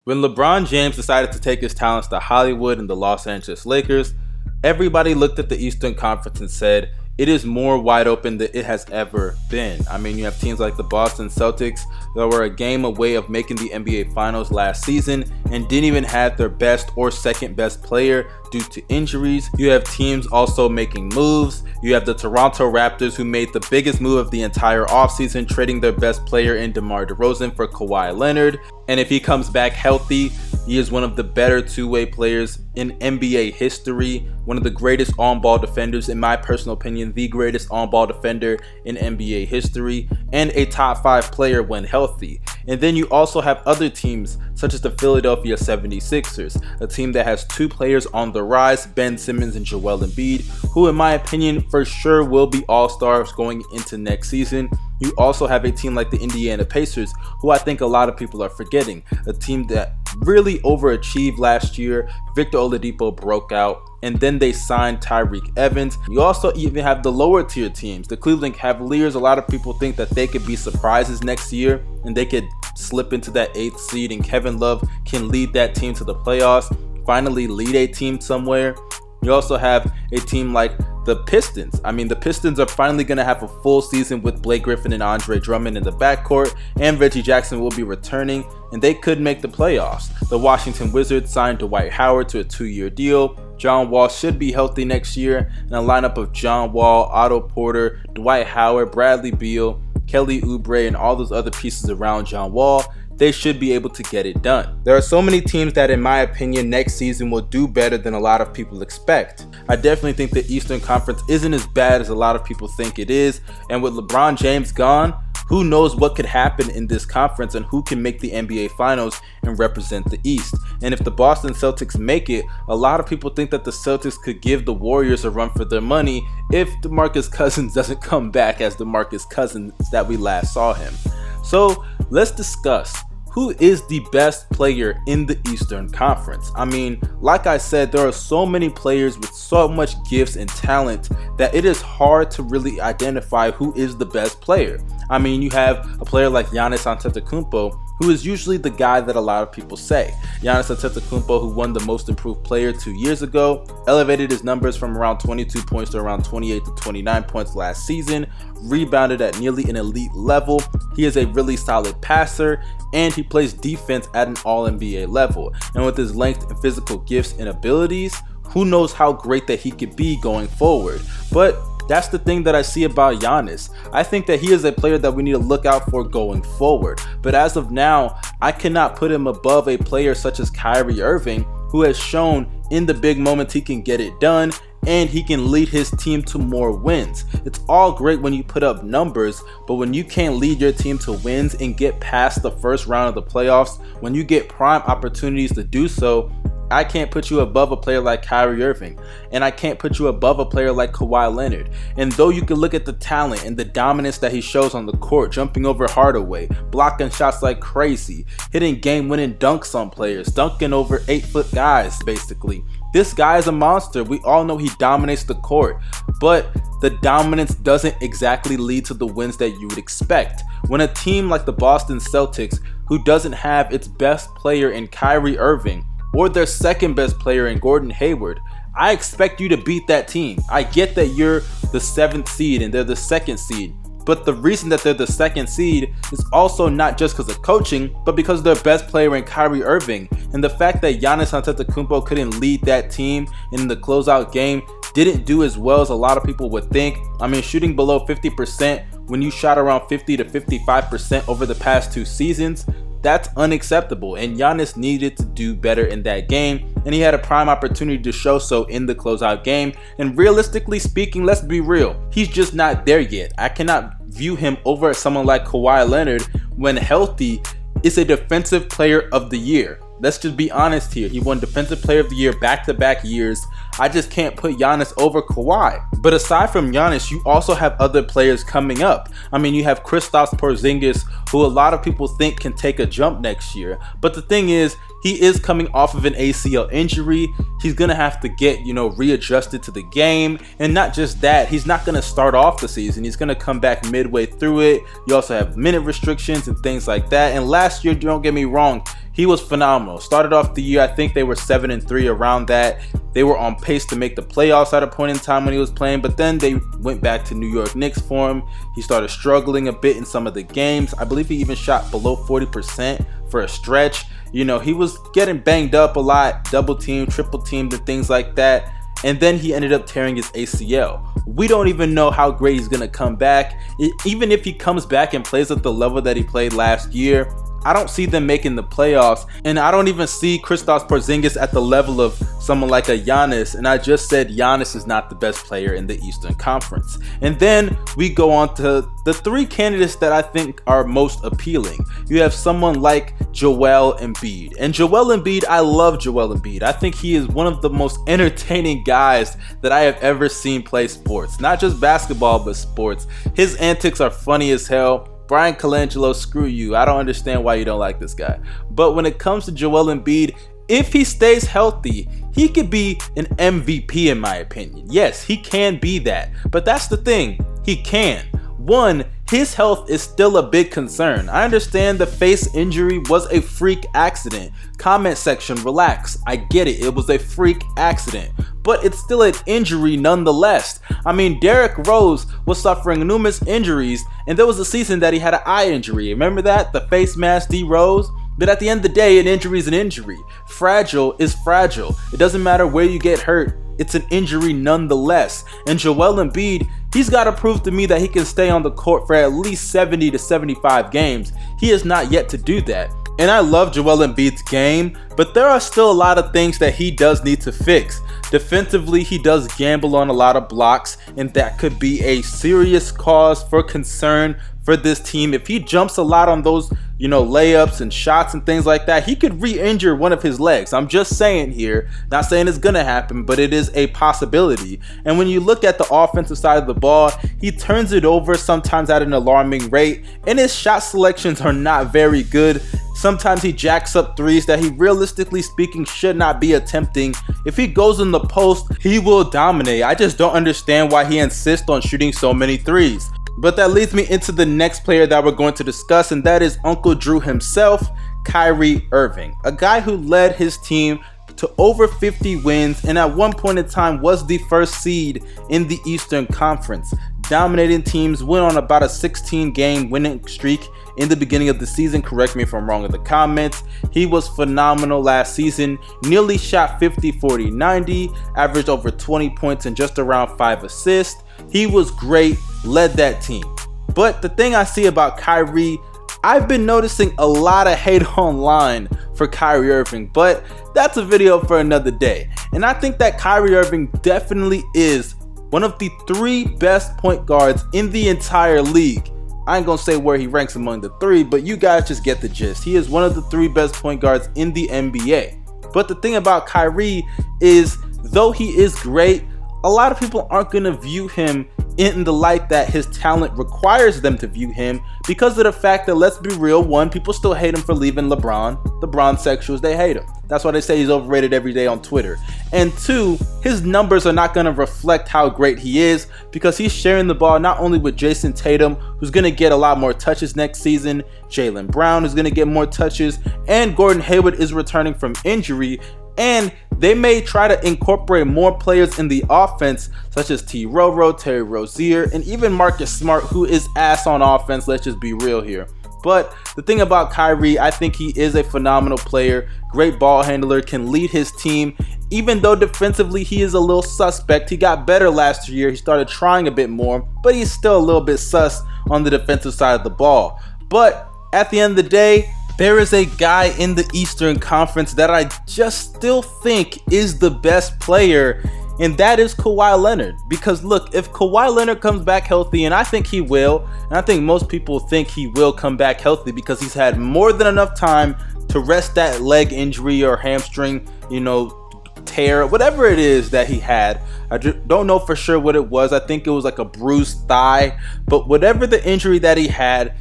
When LeBron James decided to take his talents to Hollywood and the Los Angeles Lakers, everybody looked at the Eastern Conference and said, it is more wide open than it has ever been. I mean, you have teams like the Boston Celtics that were a game away of making the NBA Finals last season and didn't even have their best or second best player due to injuries. You have teams also making moves. You have the Toronto Raptors, who made the biggest move of the entire offseason, trading their best player in DeMar DeRozan for Kawhi Leonard. And if he comes back healthy, he is one of the better two-way players in NBA history, one of the greatest on-ball defenders, in my personal opinion, the greatest on-ball defender in NBA history, and a top 5 player when healthy. And then you also have other teams such as the Philadelphia 76ers, a team that has 2 players on the rise, Ben Simmons and Joel Embiid, who in my opinion for sure will be all-stars going into next season. You also have a team like the Indiana Pacers, who I think a lot of people are forgetting, a team that really overachieved last year. Victor Oladipo broke out, and then they signed Tyreke Evans. You also even have the lower tier teams, the Cleveland Cavaliers. A lot of people think that they could be surprises next year and they could slip into that 8th seed, and Kevin Love can lead that team to the playoffs, finally lead a team somewhere. You also have a team like the Pistons. I mean, the Pistons are finally going to have a full season with Blake Griffin and Andre Drummond in the backcourt, and Reggie Jackson will be returning, and they could make the playoffs. The Washington Wizards signed Dwight Howard to a 2-year deal. John Wall should be healthy next year, and a lineup of John Wall, Otto Porter, Dwight Howard, Bradley Beal, Kelly Oubre, and all those other pieces around John Wall, they should be able to get it done. There are so many teams that, in my opinion, next season will do better than a lot of people expect. I definitely think the Eastern Conference isn't as bad as a lot of people think it is, and with LeBron James gone, who knows what could happen in this conference and who can make the NBA Finals and represent the East. And if the Boston Celtics make it, a lot of people think that the Celtics could give the Warriors a run for their money if DeMarcus Cousins doesn't come back as DeMarcus Cousins that we last saw him. So let's discuss who is the best player in the Eastern Conference. I mean, like I said, there are so many players with so much gifts and talent that it is hard to really identify who is the best player. I mean, you have a player like Giannis Antetokounmpo, who is usually the guy that a lot of people say. Giannis Antetokounmpo, who won the Most Improved Player 2 years ago, elevated his numbers from around 22 points to around 28 to 29 points last season, rebounded at nearly an elite level. He is a really solid passer, and he plays defense at an All-NBA level. And with his length and physical gifts and abilities, who knows how great that he could be going forward. But that's the thing that I see about Giannis. I think that he is a player that we need to look out for going forward. But as of now, I cannot put him above a player such as Kyrie Irving, who has shown in the big moments he can get it done, and he can lead his team to more wins. It's all great when you put up numbers, but when you can't lead your team to wins and get past the first round of the playoffs, when you get prime opportunities to do so, I can't put you above a player like Kyrie Irving, and I can't put you above a player like Kawhi Leonard. And though you can look at the talent and the dominance that he shows on the court, jumping over Hardaway, blocking shots like crazy, hitting game-winning dunks on players, dunking over 8-foot guys, basically. This guy is a monster. We all know he dominates the court, but the dominance doesn't exactly lead to the wins that you would expect. When a team like the Boston Celtics, who doesn't have its best player in Kyrie Irving, or their second best player in Gordon Hayward, I expect you to beat that team. I get that you're the 7th seed and they're the 2nd seed, but the reason that they're the 2nd seed is also not just because of coaching, but because of their best player in Kyrie Irving. And the fact that Giannis Antetokounmpo couldn't lead that team in the closeout game, didn't do as well as a lot of people would think. I mean, shooting below 50% when you shot around 50 to 55% over the past 2 seasons, that's unacceptable, and Giannis needed to do better in that game, and he had a prime opportunity to show so in the closeout game. And realistically speaking, let's be real, he's just not there yet. I cannot view him over someone like Kawhi Leonard when healthy is a defensive player of the year. Let's just be honest here. He won Defensive Player of the Year back-to-back years. I just can't put Giannis over Kawhi. But aside from Giannis, you also have other players coming up. I mean, you have Kristaps Porzingis, who a lot of people think can take a jump next year. But the thing is, he is coming off of an ACL injury. He's going to have to get, readjusted to the game. And not just that, he's not going to start off the season. He's going to come back midway through it. You also have minute restrictions and things like that. And last year, don't get me wrong, he was phenomenal. Started off the year, I think they were 7-3, around that. They were on pace to make the playoffs at a point in time when he was playing, but then they went back to New York Knicks for him. He started struggling a bit in some of the games. I believe he even shot below 40% for a stretch. You know, he was getting banged up a lot, double teamed, triple teamed, and things like that. And then he ended up tearing his ACL. We don't even know how great he's going to come back. Even if he comes back and plays at the level that he played last year, I don't see them making the playoffs, and I don't even see Kristaps Porzingis at the level of someone like a Giannis, and I just said Giannis is not the best player in the Eastern Conference. And then we go on to the three candidates that I think are most appealing. You have someone like Joel Embiid, and Joel Embiid, I love Joel Embiid. I think he is one of the most entertaining guys that I have ever seen play sports, not just basketball, but sports. His antics are funny as hell. Brian Colangelo, screw you. I don't understand why you don't like this guy. But when it comes to Joel Embiid, if he stays healthy, he could be an MVP in my opinion. Yes, he can be that. But that's the thing, he can. One, his health is still a big concern. I understand the face injury was a freak accident. Comment section, relax. I get it. It was a freak accident. But it's still an injury nonetheless. I mean, Derrick Rose was suffering numerous injuries, and there was a season that he had an eye injury. Remember that? The face mask D Rose? But at the end of the day, an injury is an injury. Fragile is fragile. It doesn't matter where you get hurt. It's an injury nonetheless. And Joel Embiid, he's got to prove to me that he can stay on the court for at least 70 to 75 games. He has not yet to do that. And I love Joel Embiid's game, but there are still a lot of things that he does need to fix. Defensively, he does gamble on a lot of blocks, and that could be a serious cause for concern for this team. If he jumps a lot on those, layups and shots and things like that, he could re-injure one of his legs. I'm just saying here, not saying it's gonna happen, but it is a possibility. And when you look at the offensive side of the ball, he turns it over sometimes at an alarming rate, and his shot selections are not very good. Sometimes he jacks up threes that he, realistically speaking, should not be attempting. If he goes in the post, he will dominate. I just don't understand why he insists on shooting so many threes. But that leads me into the next player that we're going to discuss, and that is Uncle Drew himself, Kyrie Irving. A guy who led his team to over 50 wins and at one point in time was the first seed in the Eastern Conference. Dominating teams, went on about a 16-game winning streak in the beginning of the season. Correct me if I'm wrong in the comments. He was phenomenal last season. Nearly shot 50, 40, 90, averaged over 20 points and just around 5 assists. He was great, led that team. But the thing I see about Kyrie, I've been noticing a lot of hate online for Kyrie Irving, but that's a video for another day. And I think that Kyrie Irving definitely is one of the 3 best point guards in the entire league. I ain't gonna say where he ranks among the 3, but you guys just get the gist. He is one of the 3 best point guards in the NBA. But the thing about Kyrie is, though he is great, a lot of people aren't gonna view him in the light that his talent requires them to view him, because of the fact that, let's be real, 1, people still hate him for leaving LeBron. The Bronsexuals, they hate him. That's why they say he's overrated every day on Twitter. And 2, his numbers are not going to reflect how great he is, because he's sharing the ball not only with Jason Tatum, who's going to get a lot more touches next season, Jaylen Brown, who's going to get more touches, and Gordon Hayward is returning from injury. And they may try to incorporate more players in the offense, such as T. Roro, Terry Rozier, and even Marcus Smart, who is ass on offense. Let's just be real here. But the thing about Kyrie, I think he is a phenomenal player, great ball handler, can lead his team. Even though defensively he is a little suspect, he got better last year. He started trying a bit more, but he's still a little bit sus on the defensive side of the ball. But at the end of the day, there is a guy in the Eastern Conference that I just still think is the best player, and that is Kawhi Leonard. Because look, if Kawhi Leonard comes back healthy, and I think he will, and I think most people think he will come back healthy because he's had more than enough time to rest that leg injury or hamstring, tear, whatever it is that he had. I don't know for sure what it was. I think it was like a bruised thigh, but whatever the injury that he had,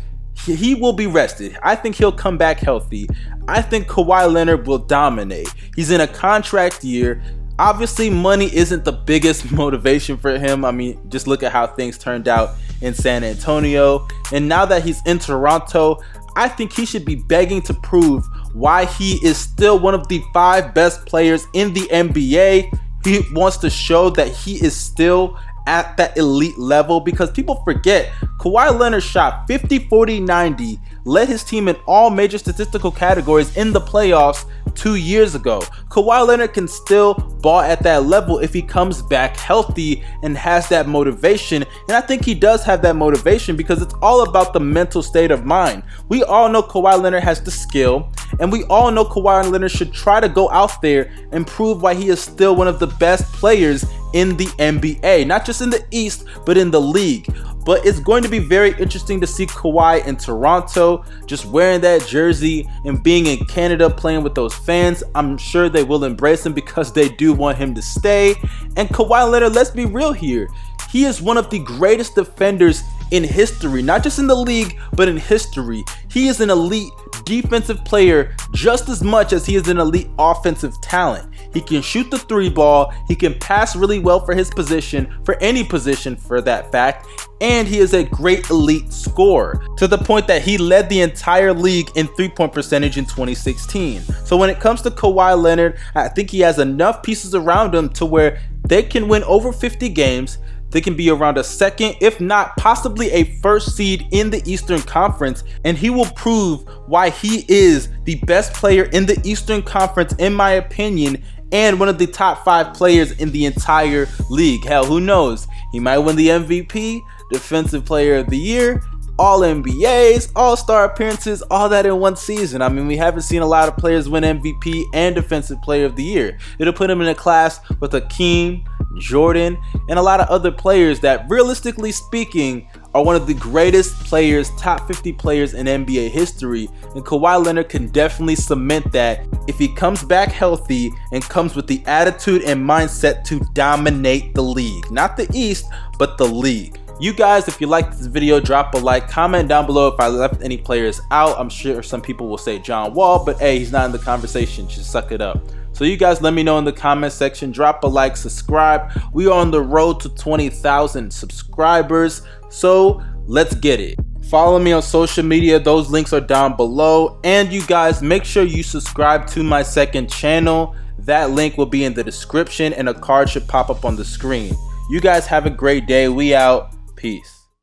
he will be rested. I think he'll come back healthy. I think Kawhi Leonard will dominate. He's in a contract year. Obviously, money isn't the biggest motivation for him. I mean, just look at how things turned out in San Antonio. And now that he's in Toronto, I think he should be begging to prove why he is still one of the 5 best players in the NBA. He wants to show that he is still at that elite level, because people forget Kawhi Leonard shot 50, 40, 90, led his team in all major statistical categories in the playoffs 2 years ago. Kawhi Leonard can still ball at that level if he comes back healthy and has that motivation, and I think he does have that motivation, because it's all about the mental state of mind. We all know Kawhi Leonard has the skill, and we all know Kawhi Leonard should try to go out there and prove why he is still one of the best players in the NBA, not just in the East, but in the league. But it's going to be very interesting to see Kawhi in Toronto, just wearing that jersey and being in Canada playing with those fans. I'm sure they will embrace him because they do want him to stay. And Kawhi Leonard, let's be real here, he is one of the greatest defenders in history, not just in the league, but in history. He is an elite defensive player just as much as he is an elite offensive talent. He can shoot the 3 ball, he can pass really well for his position, for any position for that fact, and he is a great elite scorer, to the point that he led the entire league in 3-point percentage in 2016. So when it comes to Kawhi Leonard, I think he has enough pieces around him to where they can win over 50 games. They can be around a second, if not possibly a first seed in the Eastern Conference, and he will prove why he is the best player in the Eastern Conference, in my opinion, and one of the top 5 players in the entire league. Hell, who knows? He might win the MVP, Defensive Player of the Year, All NBAs, All-Star appearances, all that in one season. I mean, we haven't seen a lot of players win MVP and Defensive Player of the Year. It'll put him in a class with Hakeem, Jordan, and a lot of other players that, realistically speaking, are one of the greatest players, top 50 players in NBA history. And Kawhi Leonard can definitely cement that if he comes back healthy and comes with the attitude and mindset to dominate the league. Not the East, but the league. You guys, if you liked this video, drop a like, comment down below if I left any players out. I'm sure some people will say John Wall, but hey, he's not in the conversation, just suck it up. So you guys let me know in the comment section, drop a like, subscribe. We are on the road to 20,000 subscribers, so let's get it. Follow me on social media, those links are down below. And you guys, make sure you subscribe to my second channel. That link will be in the description and a card should pop up on the screen. You guys have a great day. We out. Peace.